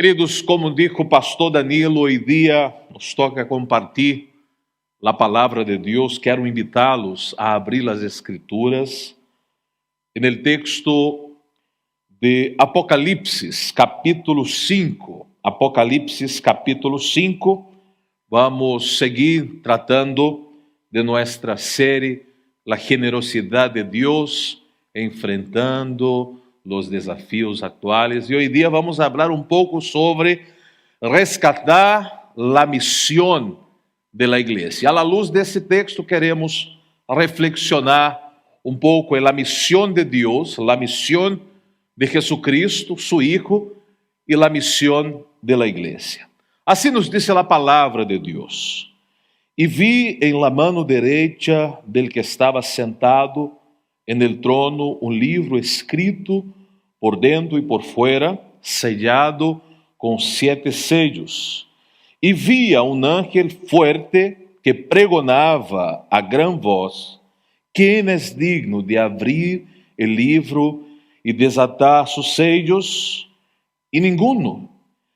Queridos, como dijo o pastor Danilo, hoje dia nos toca compartilhar a palavra de Deus. Quero invitá-los a abrir as Escrituras no texto de Apocalipse, capítulo 5. Apocalipse, capítulo 5. Vamos seguir tratando de nossa série La generosidade de Deus, enfrentando os desafios atuais. E hoje dia vamos falar um pouco sobre rescatar a missão da igreja. À luz desse texto, queremos reflexionar um pouco na missão de Deus, a missão de Jesucristo, seu Hijo, e a missão da igreja. Assim nos diz a palavra de Deus. E vi em la mano derecha del que estava sentado en el trono um livro escrito por dentro e por fuera, sellado com 7 sellos. E via um ángel fuerte que pregonava a gran voz: quem é digno de abrir o livro e desatar sus sellos? E ninguno,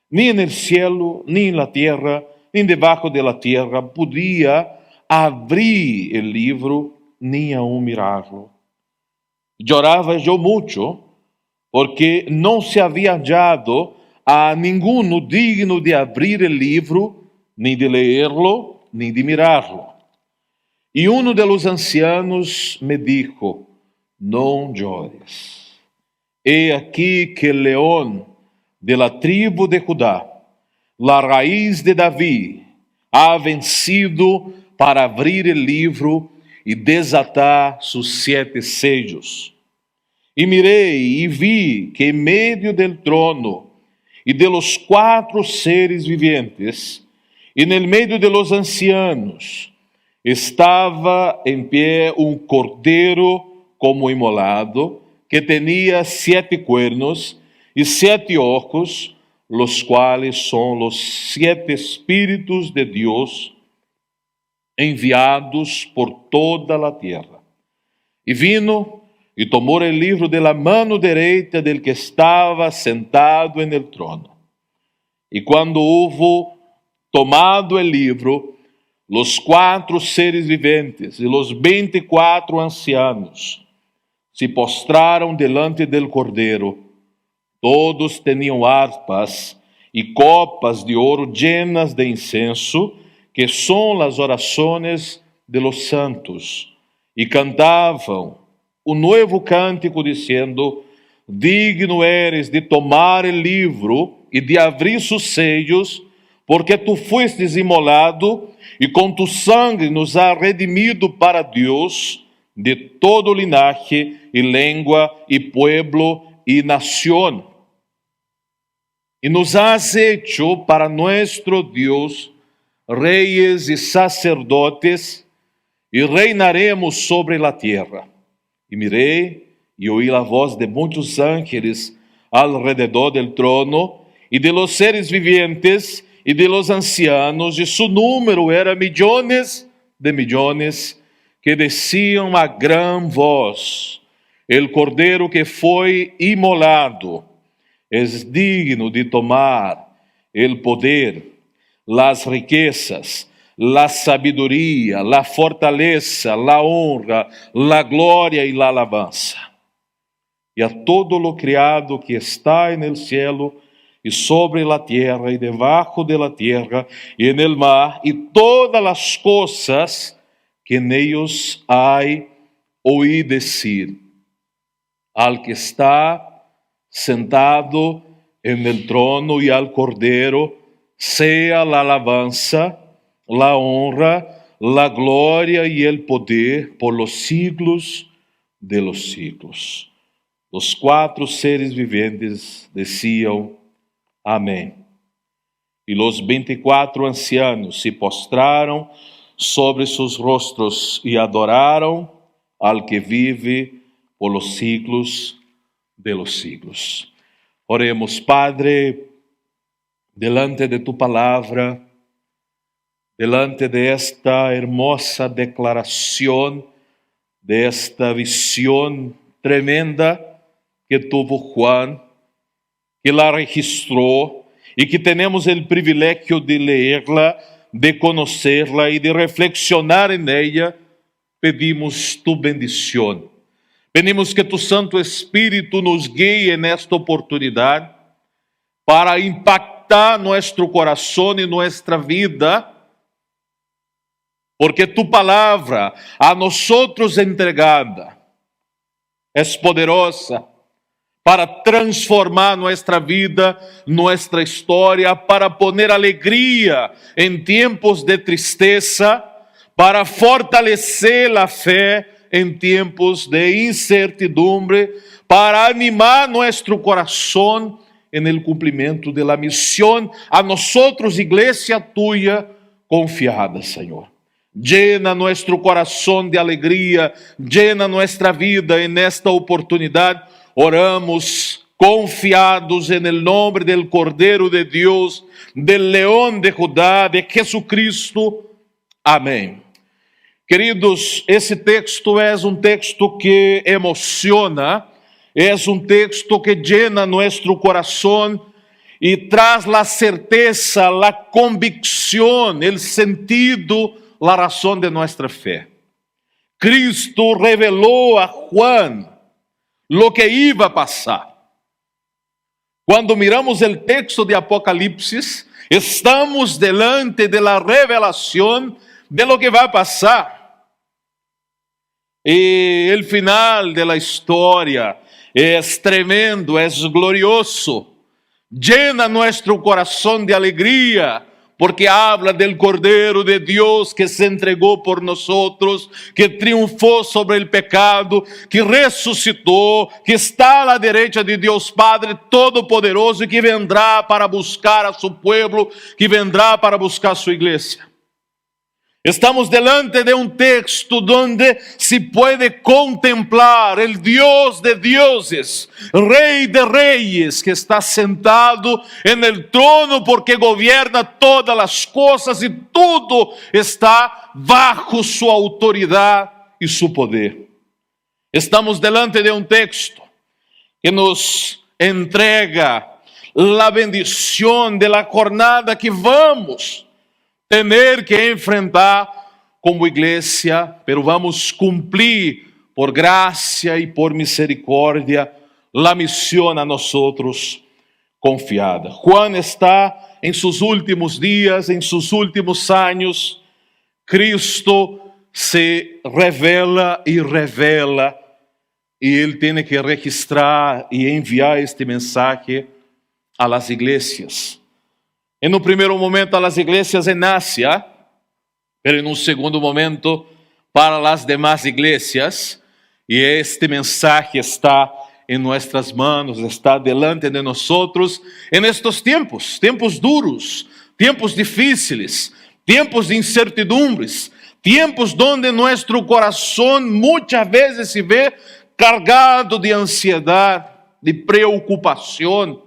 nem en el cielo, nem en la tierra, nem debaixo de la tierra, podia abrir o livro, nem aún mirá-lo. Llorava eu muito, porque não se havia hallado a ninguno digno de abrir o livro, nem de leerlo, nem de mirá-lo. E um de los ancianos me dijo: não llores. He aqui que el león de la tribu de Judá, la raíz de Davi, ha vencido para abrir o livro e desatar sus 7 sellos. E mirei e vi que em meio del trono e de los 4 seres vivientes, e no meio de los ancianos, estava em pé um cordeiro como imolado, que tinha 7 cuernos e 7 ojos, los quais são los 7 espíritos de Deus enviados por toda a terra. E vino e tomou o livro de la mano direita del que estava sentado en el trono. E quando houve tomado o livro, los 4 seres viventes e los 24 ancianos se postraram delante del cordeiro. Todos tinham harpas e copas de ouro llenas de incenso, que são as orações de los santos, e cantavam um novo cântico, dizendo: digno eres de tomar o livro e de abrir sus sellos, porque tu fuestes imolado e com tu sangue nos has redimido para Deus de todo linaje e língua e pueblo e nação. E nos has hecho para nuestro Deus reyes e sacerdotes, e reinaremos sobre la tierra. E mirei e ouí a voz de muitos ángeles alrededor del trono, e de los seres vivientes, e de los ancianos, e su número era millones de millones, que diziam a gran voz: el cordeiro que foi imolado es digno de tomar el poder, las riquezas, la sabiduría, la fortaleza, la honra, la gloria y la alabanza. E a todo lo criado que está en el cielo e sobre la tierra e debajo de la tierra e en el mar e todas las cosas que en ellos hay, oí decir: al que está sentado en el trono y al Cordero, sea la alabanza, la honra, la gloria y el poder por los siglos de los siglos. Os 4 seres viventes diziam: amém. E os 24 ancianos se postraram sobre seus rostros e adoraram al que vive por los siglos de los siglos. Oremos. Padre, delante de tu palavra, delante de esta hermosa declaração, de esta visión tremenda que tuvo Juan, que la registró y que tenemos el privilegio de leerla, de conocerla y de reflexionar en ella, pedimos tu bendición. Pedimos que tu Santo Espíritu nos guíe en esta oportunidad para impactar nuestro corazón y nuestra vida, porque tu palabra a nosotros entregada es poderosa para transformar nuestra vida, nuestra historia, para poner alegría en tiempos de tristeza, para fortalecer la fe en tiempos de incertidumbre, para animar nuestro corazón en el cumplimiento de la misión a nosotros, iglesia tuya, confiada, Señor. Llena nuestro corazón de alegría, llena nuestra vida en esta oportunidad. Oramos confiados en el nombre del Cordero de Dios, del León de Judá, de Jesucristo. Amém. Queridos, esse texto é um texto que emociona, é um texto que llena nosso coração e traz a certeza, a convicção, o sentido, a razão de nossa fé. Cristo revelou a Juan lo que iba a passar. Quando miramos o texto de Apocalipse, estamos delante de la revelação de lo que vai passar. E o final de la história é tremendo, é glorioso. Llena nuestro coração de alegria, porque habla del Cordero de Dios que se entregó por nosotros, que triunfó sobre el pecado, que resucitó, que está a la derecha de Dios Padre Todopoderoso y que vendrá para buscar a su pueblo, que vendrá para buscar a su iglesia. Estamos delante de un texto donde se puede contemplar el Dios de dioses, Rey de reyes, que está sentado en el trono porque gobierna todas las cosas y todo está bajo su autoridad y su poder. Estamos delante de un texto que nos entrega la bendición de la jornada que vamos tener que enfrentar como iglesia, pero vamos cumplir por gracia y por misericordia la misión a nosotros confiada. Juan está en sus últimos días, en sus últimos años. Cristo se revela y él tiene que registrar y enviar este mensaje a las iglesias. En un primer momento a las iglesias en Asia, pero en un segundo momento para las demás iglesias, y este mensaje está en nuestras manos, está delante de nosotros en estos tiempos, tiempos duros, tiempos difíciles, tiempos de incertidumbres, tiempos donde nuestro corazón muchas veces se ve cargado de ansiedad, de preocupación.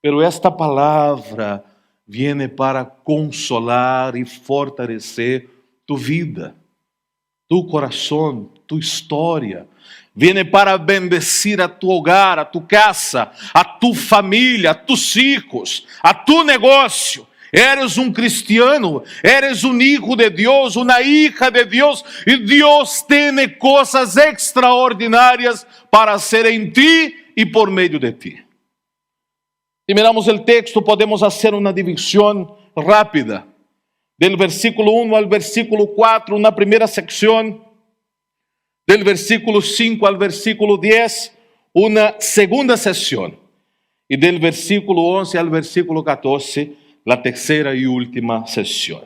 Pero esta palavra viene para consolar e fortalecer tu vida, tu coração, tu história. Viene para bendecir a tu hogar, a tu casa, a tu família, a tus hijos, a tu negócio. Eres um cristiano, eres um hijo de Deus, uma hija de Deus, e Deus tem coisas extraordinárias para hacer em ti e por meio de ti. Si miramos el texto, podemos hacer una división rápida. Del versículo 1 al versículo 4, una primera sección. Del versículo 5 al versículo 10, una segunda sección. Y del versículo 11 al versículo 14, la tercera y última sección.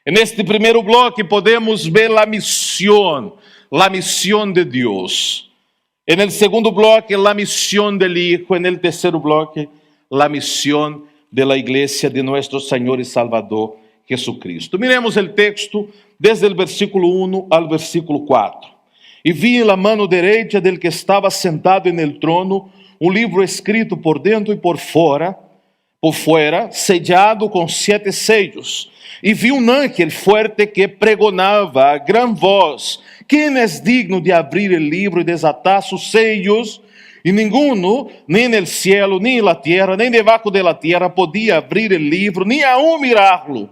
En este primer bloque podemos ver la misión de Dios. En el segundo bloque, la misión del Hijo. En el tercer bloque, la misión de la iglesia de nuestro Señor y Salvador Jesucristo. Miremos el texto desde el versículo 1 al versículo 4. Y vi en la mano derecha del que estaba sentado en el trono un libro escrito por dentro y por fuera, sellado con 7 sellos. Y vi un ángel fuerte que pregonaba a gran voz: ¿Quién es digno de abrir el libro y desatar sus sellos? E ninguno, nem no cielo, nem na terra, nem debaixo da terra, podia abrir o livro, nem aún mirá-lo.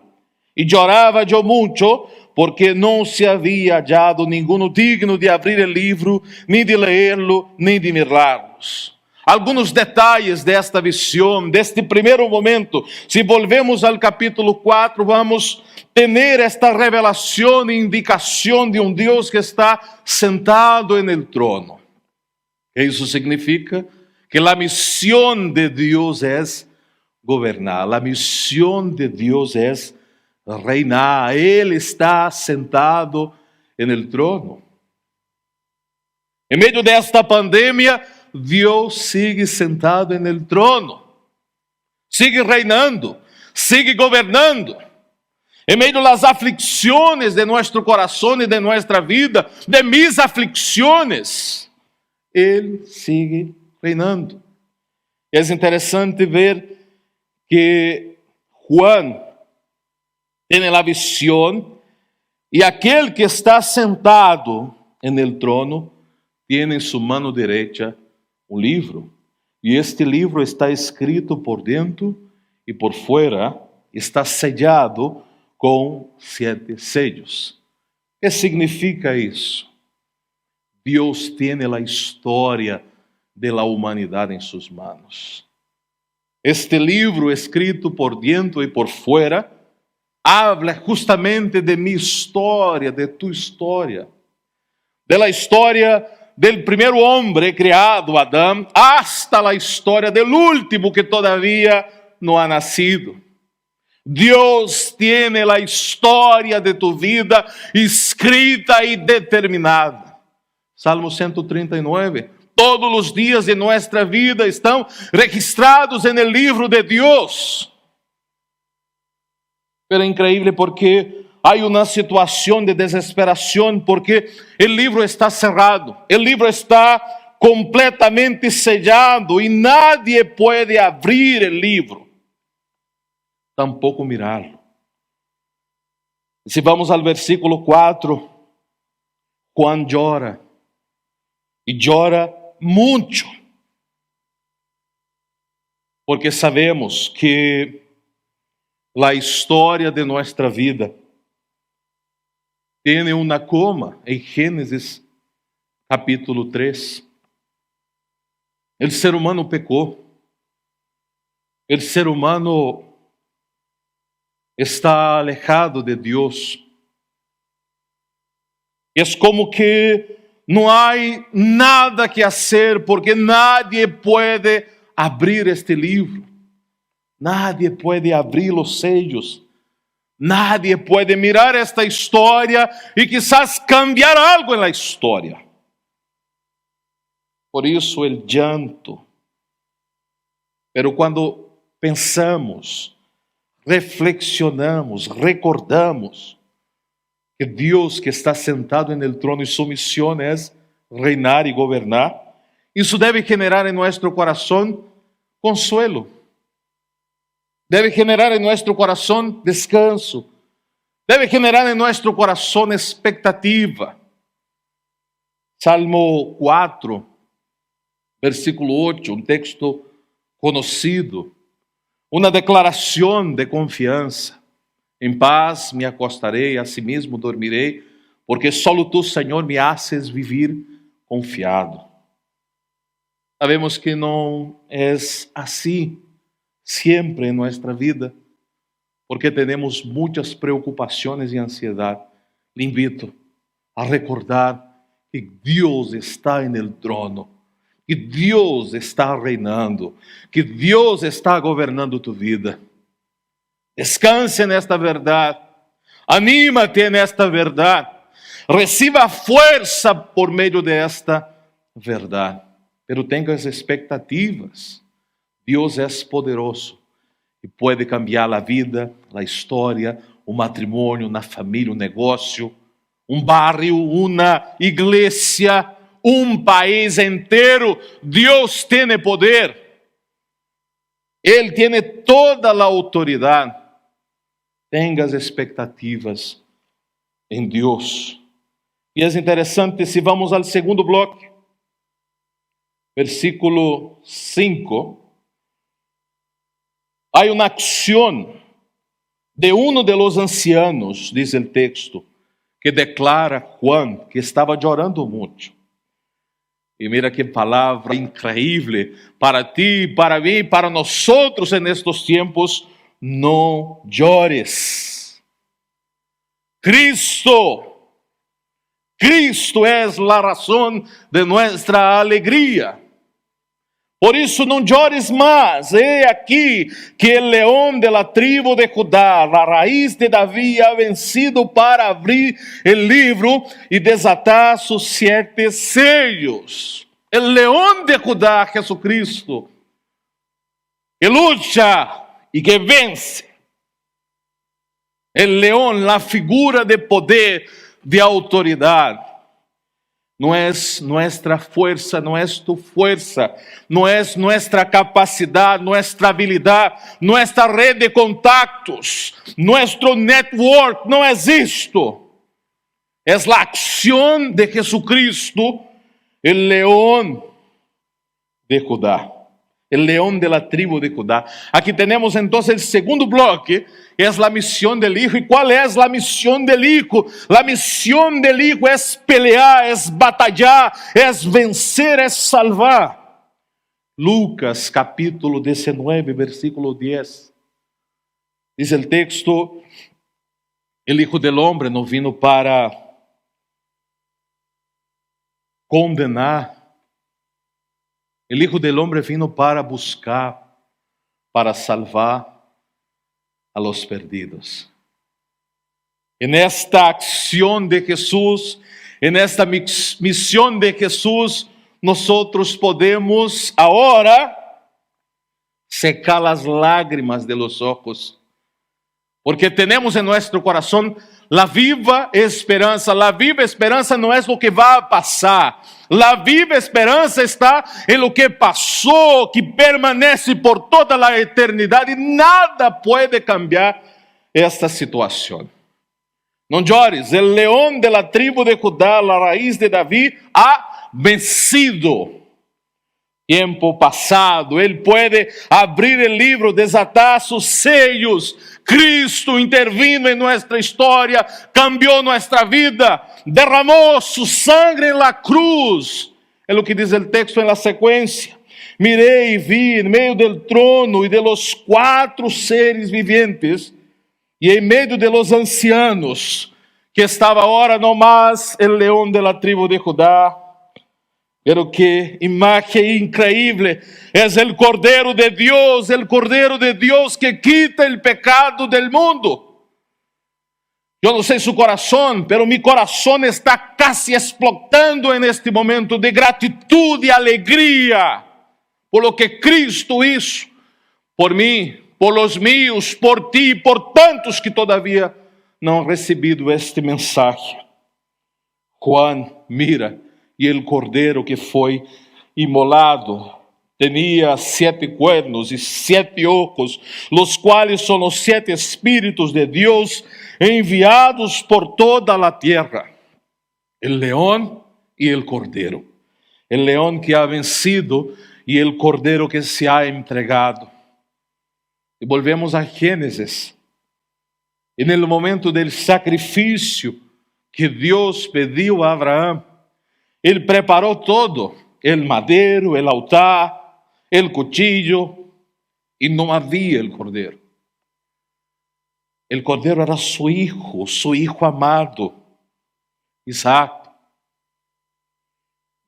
E chorava eu muito, porque não se havia hallado ninguno digno de abrir o livro, nem de ler-lo, nem de mirá-los. Alguns detalhes desta visão, deste primeiro momento. Se volvemos ao capítulo 4, vamos ter esta revelação e indicação de Deus que está sentado en el trono. Isso significa que a missão de Deus é governar, a missão de Deus é reinar. Ele está sentado en el trono. Em meio desta pandemia, Deus sigue sentado en el trono, sigue reinando, sigue governando. Em meio das aflicções de nosso coração e de nossa vida, de mis aflicções, Ele sigue reinando. É interessante ver que Juan tem a visão e aquele que está sentado en el trono tem em sua mão direita um livro, e este livro está escrito por dentro e por fora, está sellado com 7 sellos. O que significa isso? Deus tem a história da humanidade em suas mãos. Este livro escrito por dentro e por fora habla justamente de minha história, de tu história, da história del primeiro homem criado, Adão, hasta a história del último que todavía não ha nascido. Deus tem a história de tu vida escrita e determinada. Salmo 139. Todos os dias de nossa vida estão registrados no livro de Deus. Pero é increíble porque há uma situação de desesperação, porque o livro está cerrado, o livro está completamente sellado e nadie pode abrir o livro, tampouco mirá-lo. Se vamos ao versículo 4, Juan chora, e chora muito, porque sabemos que a história de nossa vida tem uma coma em Gênesis capítulo 3. O ser humano pecou. O ser humano está alejado de Deus. É como que não há nada que fazer, porque nadie pode abrir este livro. Nadie pode abrir os sellos. Nadie pode mirar esta história e quizás cambiar algo na história. Por isso o llanto. Pero quando pensamos, reflexionamos, recordamos que Deus que está sentado no trono e sua missão é reinar e governar, isso deve generar em nosso coração consuelo. Deve generar em nosso coração descanso. Deve generar em nosso coração expectativa. Salmo 4, versículo 8, um texto conhecido. Uma declaração de confiança. Em paz me acostarei, asimismo dormirei, porque solo tu, Senhor, me haces vivir confiado. Sabemos que não é assim sempre em nossa vida, porque temos muitas preocupações e ansiedade. Lhe invito a recordar que Deus está no trono, que Deus está reinando, que Deus está governando tu vida. Descanse nesta verdade, anímate nesta verdade, receba força por meio desta verdade, pero tenha as expectativas. Deus é poderoso e pode cambiar a vida, a história, o matrimônio, na família, um negócio, um bairro, uma igreja, um país inteiro. Deus tem poder. Ele tem toda a autoridade. Tenha as expectativas em Deus. E é interessante, se vamos ao segundo bloco, versículo 5, hay una acción de uno de los ancianos, dice el texto, que declara Juan que estava llorando muito. E mira que palavra increíble para ti, para mim, para nós outros en estos tiempos. Não llores. Cristo é a razão de nossa alegria. Por isso não llores mais. He aqui que o leão de la tribo de Judá, a raiz de Davi, ha vencido para abrir o livro e desatar sus 7 sellos. O leão de Judá, Jesucristo, que luta e que vence. O leão, a figura de poder, de autoridade. No es nuestra fuerza, no es tu fuerza, no es nuestra capacidad, nuestra habilidad, nuestra red de contactos, nuestro network, no es esto. Es la acción de Jesucristo, el león de Judá, el león de la tribu de Judá. Aquí tenemos entonces el segundo bloque, es la misión del Hijo. ¿Y cuál es la misión del Hijo? La misión del Hijo es pelear, es batallar, es vencer, es salvar. Lucas capítulo 19, versículo 10. Dice el texto, el Hijo del Hombre no vino para condenar. El Hijo del Hombre vino para buscar, para salvar a los perdidos. En esta acción de Jesús, en esta misión de Jesús, nosotros podemos ahora secar las lágrimas de los ojos, porque tenemos en nuestro corazón la viva esperanza. La viva esperanza no es lo que va a pasar. La viva esperanza está en lo que pasó, que permanece por toda la eternidad, y nada puede cambiar esta situación. No llores, el león de la tribu de Judá, la raíz de David, ha vencido. Tiempo pasado, Él puede abrir el libro, desatar sus sellos. Cristo intervino en nuestra historia, cambió nuestra vida, derramó su sangre en la cruz. Es lo que dice el texto en la secuencia. Miré y vi en medio del trono y de los 4 seres vivientes, y en medio de los ancianos, que estaba ahora no más el león de la tribu de Judá. Pero que imagen increíble, es el Cordero de Dios que quita el pecado del mundo. Yo no sé su corazón, pero mi corazón está casi explotando en este momento de gratitud y alegría por lo que Cristo hizo por mí, por los míos, por ti, por tantos que todavía no han recibido este mensaje. Juan, mira, e o cordeiro que foi imolado tinha 7 cuernos e 7 ojos, los quais são os 7 espíritos de Deus enviados por toda a tierra. O leão e o cordeiro. O leão que ha vencido e o cordeiro que se ha entregado. E volvemos a Gênesis. E no momento do sacrifício que Deus pediu a Abraão, Ele preparou todo, o madeiro, o altar, o cuchillo, e não havia o cordeiro. O cordeiro era su hijo amado, Isaac.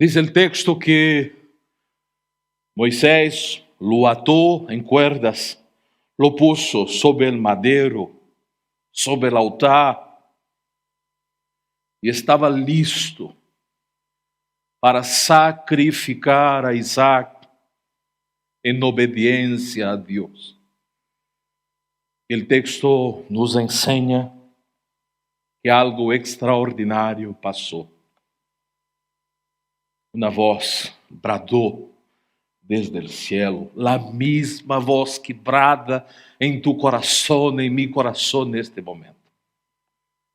Diz o texto que Moisés lo ató em cuerdas, lo puso sobre o madeiro, sobre o altar, e estava listo para sacrificar a Isaac em obediência a Deus. O texto nos ensina que algo extraordinário passou. Uma voz bradou desde o cielo, a mesma voz que brada em tu coração, em mi coração neste momento.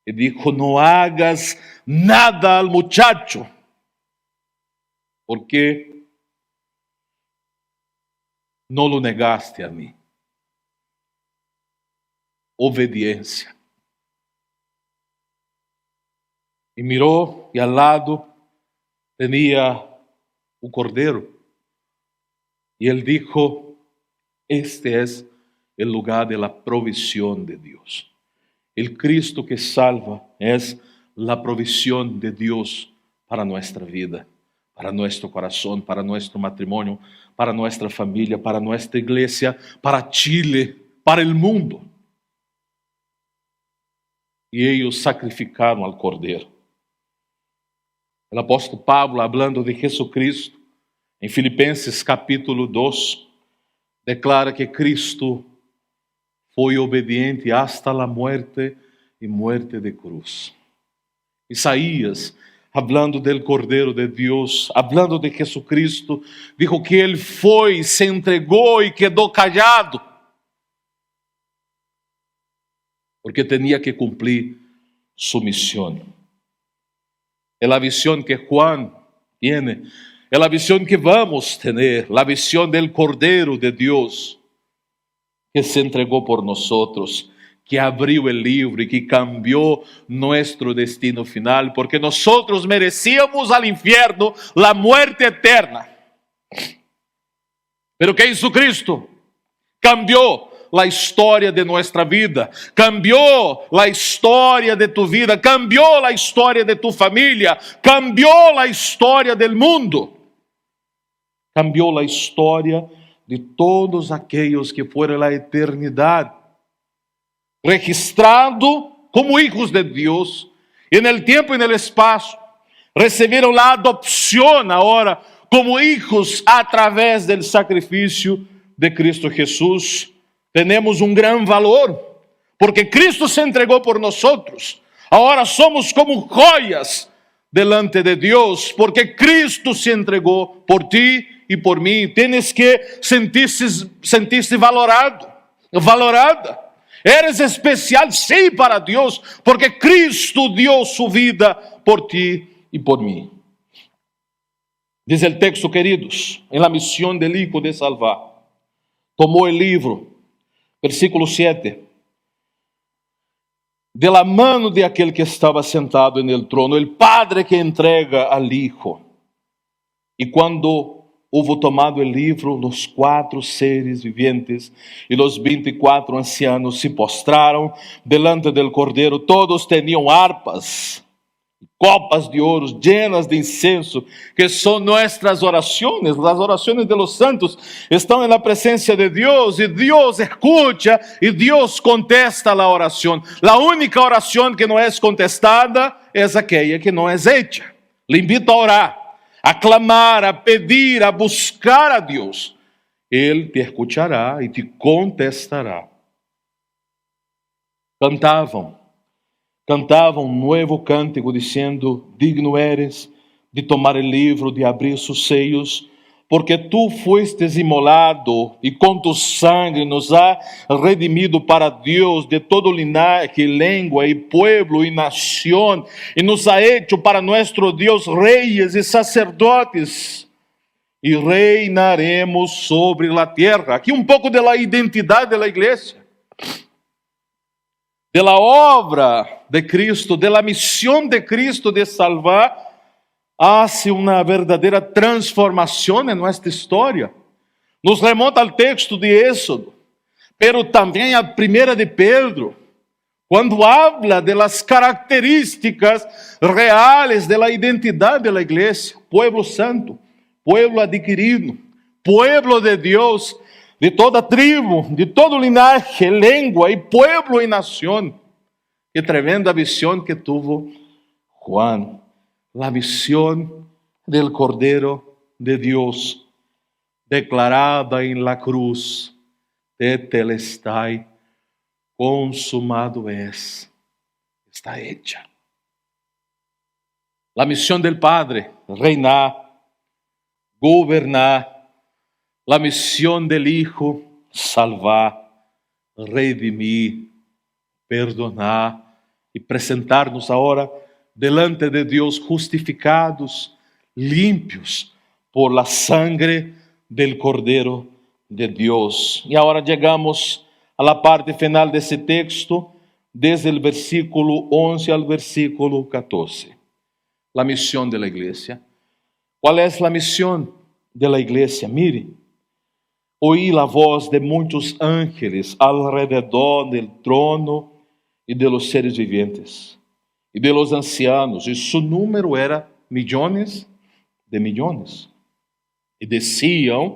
E dijo: não hagas nada al muchacho, porque no lo negaste a mí. Obediencia. Y miró y al lado tenía un cordero. Y él dijo, este es el lugar de la provisión de Dios. El Cristo que salva es la provisión de Dios para nuestra vida, para nuestro corazón, para nuestro matrimonio, para nuestra familia, para nuestra iglesia, para Chile, para el mundo. Y ellos sacrificaron al Cordero. El apóstol Pablo, hablando de Jesucristo, em Filipenses capítulo 2, declara que Cristo foi obediente hasta la muerte e muerte de cruz. Isaías, hablando del Cordeiro de Deus, hablando de Jesucristo, dijo que Ele foi, se entregou e quedou callado, porque tinha que cumprir sua missão. É a visão que Juan tiene, é a visão que vamos ter, a visão del Cordeiro de Deus, que se entregou por nosotros, que abriu o livro e que cambiou nosso destino final, porque nosotros merecíamos al infierno la muerte eterna. Pero que hizo Cristo? Cambiou a história de nossa vida, cambiou a história de tu vida, cambiou a história de tu família, cambiou a história del mundo, cambiou a história de todos aquellos que fueron a la eternidad, registrado como hijos de Dios, en el tiempo y en el espacio, recibieron la adopción ahora como hijos a través del sacrificio de Cristo Jesús. Tenemos un gran valor, porque Cristo se entregó por nosotros. Ahora somos como joyas delante de Dios, porque Cristo se entregó por ti e por mim. Tienes que sentir-se valorado, valorada. Eres especial, sim, para Deus, porque Cristo deu sua vida por ti e por mim. Diz o texto, queridos, em la missão del Hijo de salvar, tomou o livro, versículo 7, de la mano de aquele que estava sentado en el trono, el Padre que entrega al Hijo. E quando houve tomado o livro, os 4 seres vivientes e os 24 ancianos se postraram delante del Cordeiro. Todos tinham harpas, copas de ouro llenas de incenso, que são nossas orações. As orações de los santos estão na presença de Deus, e Deus escuta e Deus contesta a oração. A única oração que não é contestada é aquela que não é hecha. Le invito a orar, a clamar, a pedir, a buscar a Deus. Ele te escuchará e te contestará. Cantavam um novo cântico dizendo: digno eres de tomar o livro, de abrir seus seios, porque tu fuestes imolado e com tu sangue nos ha redimido para Deus de todo linaje, língua e pueblo e nação, e nos ha hecho para nuestro Deus reyes e sacerdotes, e reinaremos sobre la tierra. Aqui um pouco da identidade da igreja, da obra de Cristo, da missão de Cristo de salvar. Hace uma verdadeira transformação em nossa história. Nos remonta ao texto de Êxodo, pero também a primeira de Pedro, quando habla de las características reales de la identidade da igreja: pueblo santo, pueblo adquirido, pueblo de Deus, de toda tribo, de todo linaje, língua e pueblo e nação. Que tremenda visão que tuvo Juan. La visión del Cordero de Dios, declarada en la cruz, tetelestai, consumado es, está hecha. La misión del Padre, reinar, gobernar. La misión del Hijo, salvar, redimir, perdonar y presentarnos ahora delante de Deus justificados, limpios por la sangre del Cordero de Dios. Y ahora llegamos a la parte final de ese texto, desde el versículo 11 al versículo 14. La misión de la iglesia. ¿Cuál es la misión de la iglesia? Mire, oí la voz de muchos ángeles alrededor del trono y de los seres vivientes y de los ancianos, y su número era millones de millones. E decían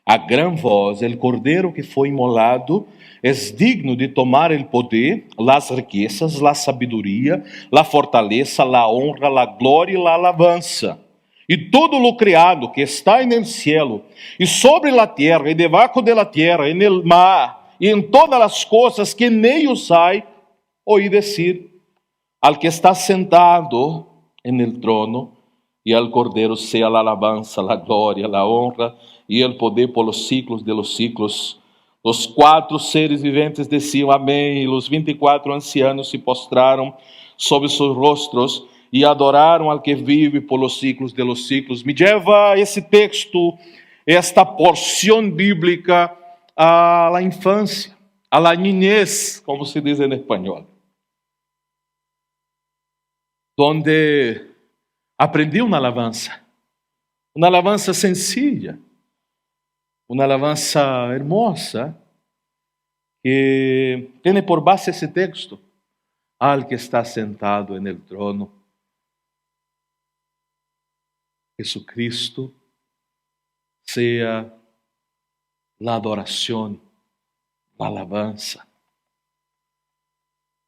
a gran voz: el cordero que foi imolado es digno de tomar el poder, las riquezas, la sabiduría, la fortaleza, la honra, la gloria y la alabanza. E todo lo criado que está en el cielo, e sobre la tierra, e debajo de la tierra, en el mar, e en todas las cosas que en ellos hay, oí decir al que está sentado en el trono y al Cordero sea la alabanza, la gloria, la honra y el poder por los siglos de los siglos. Los 4 seres viventes decían amén, y los 24 ancianos se postraron sobre sus rostros e adoraram al que vive por los siglos de los siglos. Me lleva esse texto, esta porção bíblica, a la infância, a la niñez, como se diz em espanhol, donde aprendi uma alabanza sencilla, uma alabanza hermosa, que tem por base esse texto: al que está sentado en el trono, Jesucristo, sea la adoración, la alabanza,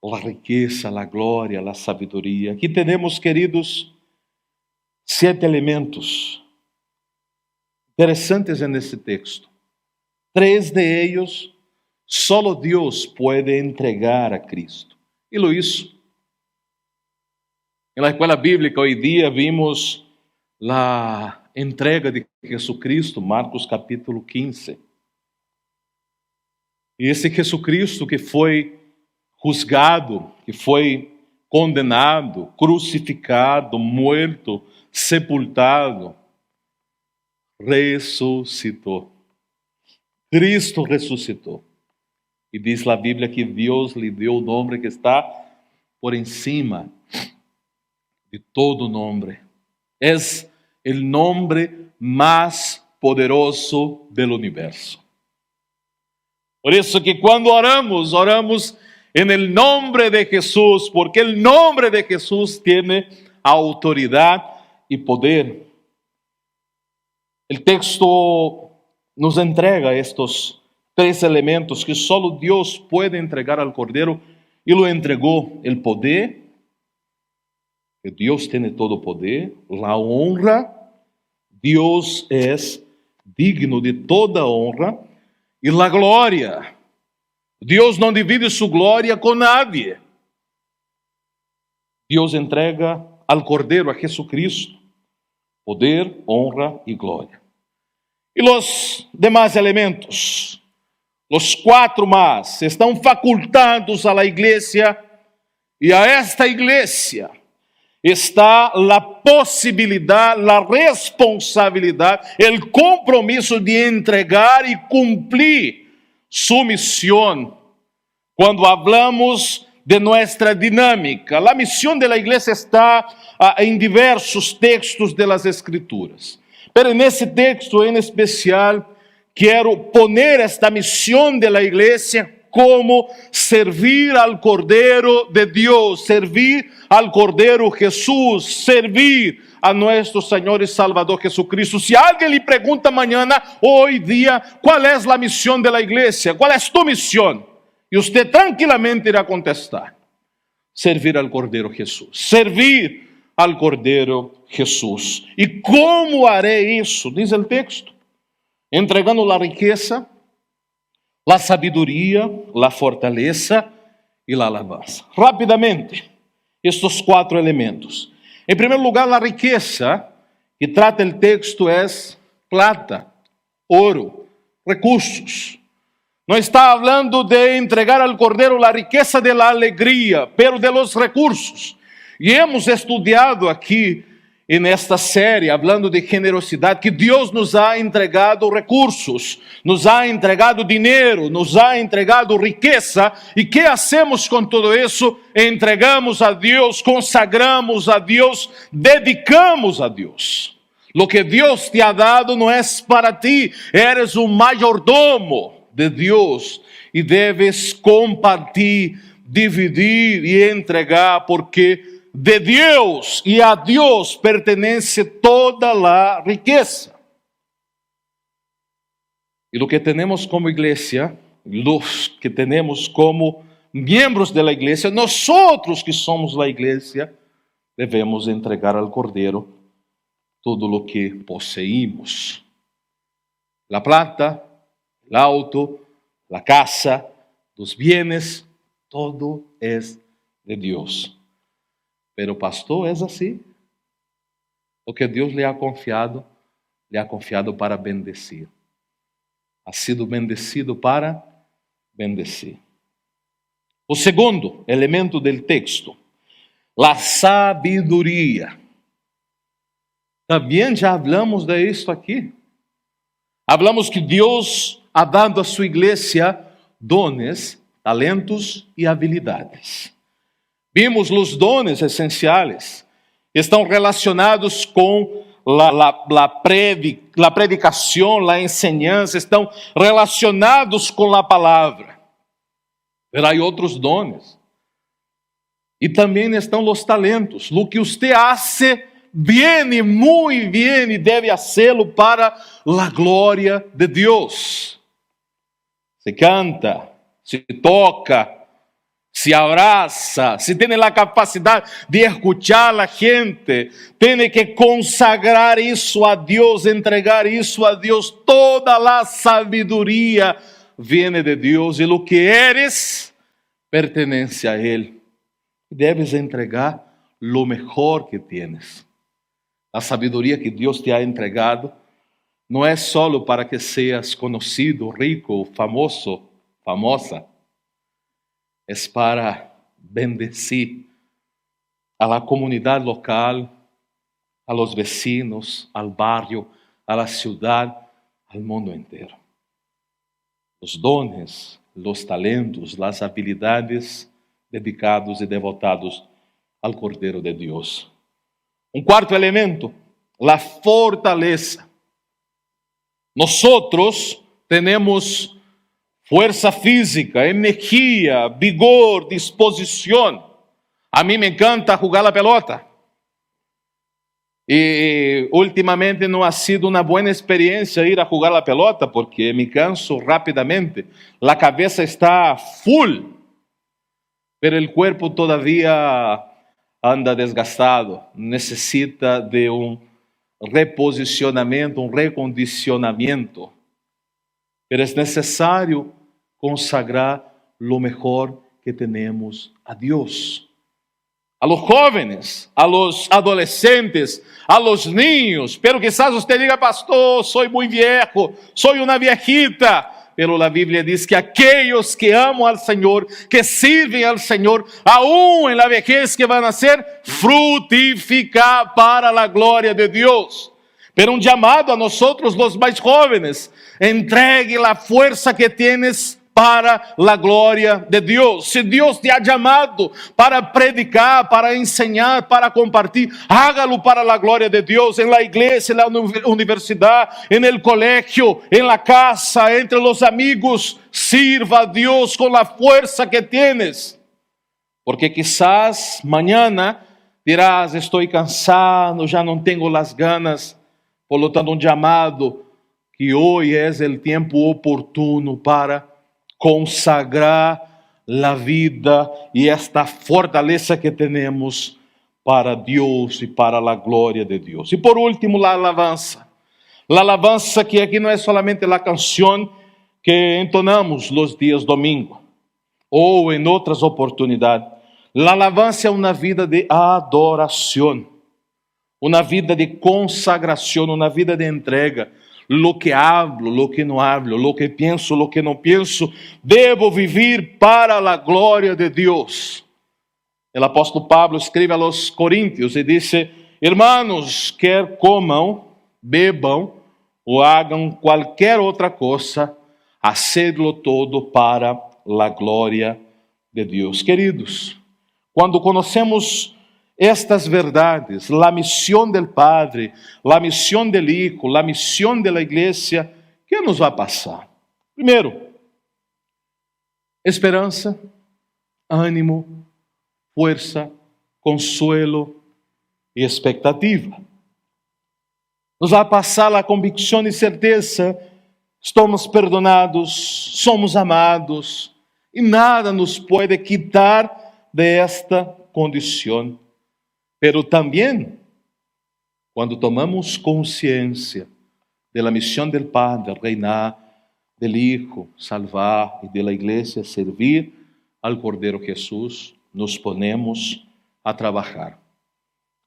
la riqueza, la gloria, la sabiduría. Aqui temos, queridos, 7 elementos interessantes nesse texto. 3 de ellos solo Dios puede entregar a Cristo. E lo hizo. En la escuela bíblica hoy día vimos la entrega de Jesucristo, Marcos capítulo 15. E esse Jesucristo que foi juzgado, que foi condenado, crucificado, muerto, sepultado, ressuscitou. Cristo ressuscitou. E diz a Bíblia que Deus lhe deu o nome que está por encima de todo nome. É o nome mais poderoso do universo. Por isso que quando oramos, oramos en el nombre de Jesús, porque el nombre de Jesús tiene autoridad y poder. El texto nos entrega estos 3 elementos que solo Dios puede entregar al Cordero, y lo entregó: el poder, que Dios tiene todo poder; la honra, Dios es digno de toda honra; y la gloria, Deus não divide sua glória com nadie. Deus entrega ao Cordeiro, a Jesucristo, poder, honra e glória. E os demais elementos, os 4 más, estão facultados a la igreja, e a esta igreja está a possibilidade, a responsabilidade, o compromisso de entregar e cumprir su misión. Cuando hablamos de nuestra dinámica, la misión de la iglesia está en diversos textos de las Escrituras. Pero en ese texto en especial, quiero poner esta misión de la iglesia como servir al Cordero de Dios, servir al Cordero Jesús, servir a nuestro Señor y Salvador Jesucristo. Si alguien le pregunta mañana, hoy día, ¿cuál es la misión de la iglesia? ¿Cuál es tu misión? Y usted tranquilamente irá a contestar: servir al Cordero Jesús, servir al Cordero Jesús. ¿Y cómo haré eso? Dice el texto: entregando la riqueza, la sabiduría, la fortaleza y la alabanza. Rápidamente, estos 4 elementos. Em primeiro lugar, a riqueza que trata o texto é plata, ouro, recursos. Não está falando de entregar al Cordero a riqueza de la alegria, pero de los recursos. E hemos estudado aqui nesta série, falando de generosidade, que Deus nos ha entregado recursos, nos ha entregado dinheiro, nos ha entregado riqueza. E que hacemos com tudo isso? Entregamos a Deus, consagramos a Deus, dedicamos a Deus. Lo que Deus te ha dado não é para ti, eres um mayordomo de Deus e deves compartir, dividir e entregar, porque de Deus e a Deus pertenece toda a riqueza. E lo que temos como igreja, los que temos como miembros de la iglesia, nosotros que somos la iglesia, devemos entregar al Cordeiro todo lo que poseímos. La plata, el auto, la casa, los bienes, todo es de Dios. Pero pastor, ¿es así? Lo que Dios le ha confiado para bendecir. Ha sido bendecido para bendecir. O segundo elemento del texto, la sabiduría. Também já hablamos de isso aqui. Hablamos que Deus ha dado a sua igreja dones, talentos e habilidades. Vimos os dones essenciais. Estão relacionados com a predicação, a enseñança, estão relacionados com a palavra. Mas há outros dones. E também estão os talentos. O que você hace bien, muy bien, y debe hacerlo para la gloria de Dios. Se canta, se toca, se abraza, se tiene la capacidad de escuchar a la gente, tiene que consagrar eso a Dios, entregar eso a Dios. Toda la sabiduría viene de Dios y lo que eres pertenece a Él. Debes entregar lo mejor que tienes. A sabedoria que Deus te ha entregado não é só para que seas conhecido, rico, famoso, famosa. É para bendecir a la comunidade local, a los vecinos, al barrio, a la ciudad, al mundo inteiro. Os dones, os talentos, as habilidades dedicados e devotados ao Cordeiro de Deus. Um quarto elemento, a fortaleza. Nosotros temos força física, energia, vigor, disposição. A mim me encanta jogar a pelota. E ultimamente não ha sido uma boa experiência ir a jogar a pelota, porque me canso rapidamente. A cabeça está full, pero o corpo todavía anda desgastado, necessita de reposicionamento, recondicionamento. Pero é necessário consagrar lo mejor que temos a Deus. A los jóvenes, a los adolescentes, a los niños. Pero quizás usted diga, pastor, soy muy viejo, soy una viejita. Pero la Biblia dice que aquellos que aman al Señor, que sirven al Señor, aún en la vejez que van a ser, frutificar para la gloria de Dios. Pero un llamado a nosotros los más jóvenes, entregue la fuerza que tienes para la gloria de Dios. Si Dios te ha llamado para predicar, para enseñar, para compartir, hágalo para la gloria de Dios, en la iglesia, en la universidad, en el colegio, en la casa, entre los amigos. Sirva a Dios con la fuerza que tienes. Porque quizás mañana dirás, estoy cansado, ya no tengo las ganas. Por lo tanto, un llamado que hoy es el tiempo oportuno para consagrar la vida y esta fortaleza que tenemos para Dios y para la gloria de Dios. Y por último, la alabanza. La alabanza que aquí no es solamente la canción que entonamos los días domingo o en otras oportunidades. La alabanza es una vida de adoración, una vida de consagración, una vida de entrega. Lo que hablo, lo que não hablo, lo que penso, lo que não penso, devo vivir para a glória de Deus. O apóstolo Pablo escreve a los Coríntios e diz: Hermanos, quer comam, bebam ou hagam qualquer outra coisa, hacedlo todo para a glória de Deus. Queridos, quando conhecemos estas verdades, a missão do Padre, a missão do Hijo, a missão da Igreja, o que nos vai passar? Primeiro, esperança, ânimo, força, consuelo e expectativa. Nos vai passar a convicção e certeza, estamos perdonados, somos amados, e nada nos pode quitar desta condição. Pero também, quando tomamos consciência da missão do Padre, reinar, do Hijo, salvar, e da Igreja, servir ao Cordeiro Jesus, nos ponemos a trabalhar,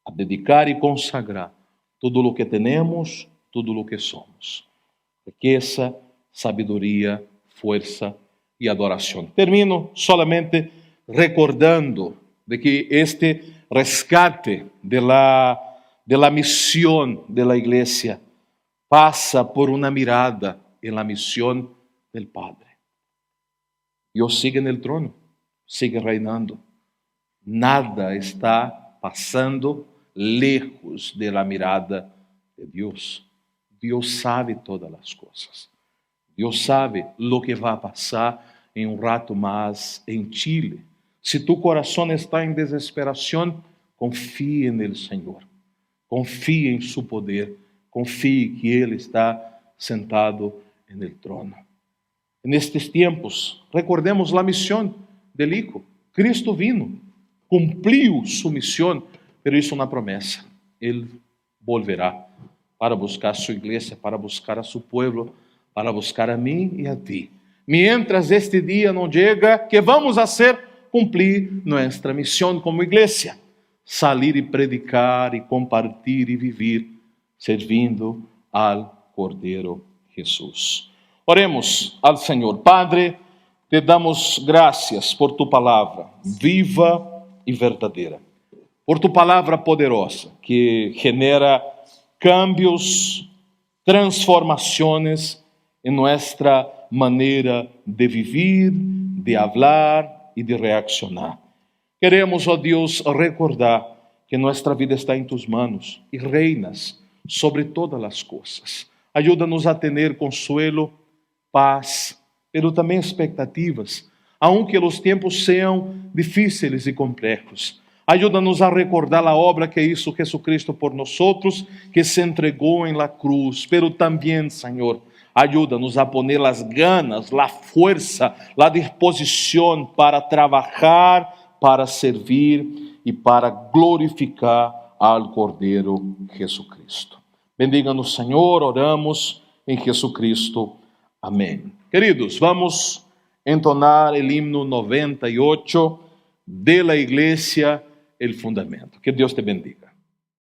a dedicar e consagrar tudo o que temos, tudo o que somos. Riqueza, sabedoria, força e adoração. Termino solamente recordando de que este rescate de la missão da Igreja passa por uma mirada em la missão do Padre. Deus sigue no trono, sigue reinando. Nada está passando lejos de la mirada de Deus. Deus sabe todas as coisas. Deus sabe lo que vai passar em um rato mais em Chile. Se tu coração está em desesperação, confie no Senhor. Confie em seu poder. Confie que Ele está sentado no trono. Nestes tempos, recordemos a missão do Hijo. Cristo vino, cumpriu sua missão, pero isso é uma promessa. Ele volverá para buscar sua igreja, para buscar a seu povo, para buscar a mim e a ti. Mientras este dia não chega, que vamos fazer? Cumprir nossa missão como igreja. Salir e predicar e compartilhar e viver, servindo ao Cordeiro Jesus. Oremos ao Senhor. Padre, te damos graças por tu palavra, viva e verdadeira. Por tu palavra poderosa, que genera cambios, transformações em nossa maneira de viver, de falar e de reaccionar. Queremos, ó Deus, recordar que nossa vida está em tus manos e reinas sobre todas as coisas. Ajuda-nos a ter consuelo, paz, pero também expectativas, aunque os tempos sejam difíceis e complexos. Ajuda-nos a recordar a obra que hizo Jesucristo por nós, que se entregou em la cruz, pero também, Senhor, ajuda-nos a poner as ganas, a força, a disposição para trabalhar, para servir e para glorificar ao Cordeiro Jesucristo. Bendiga-nos, Senhor, oramos em Jesucristo. Amém. Queridos, vamos entonar o himno 98 de la Iglesia, el fundamento. Que Deus te bendiga.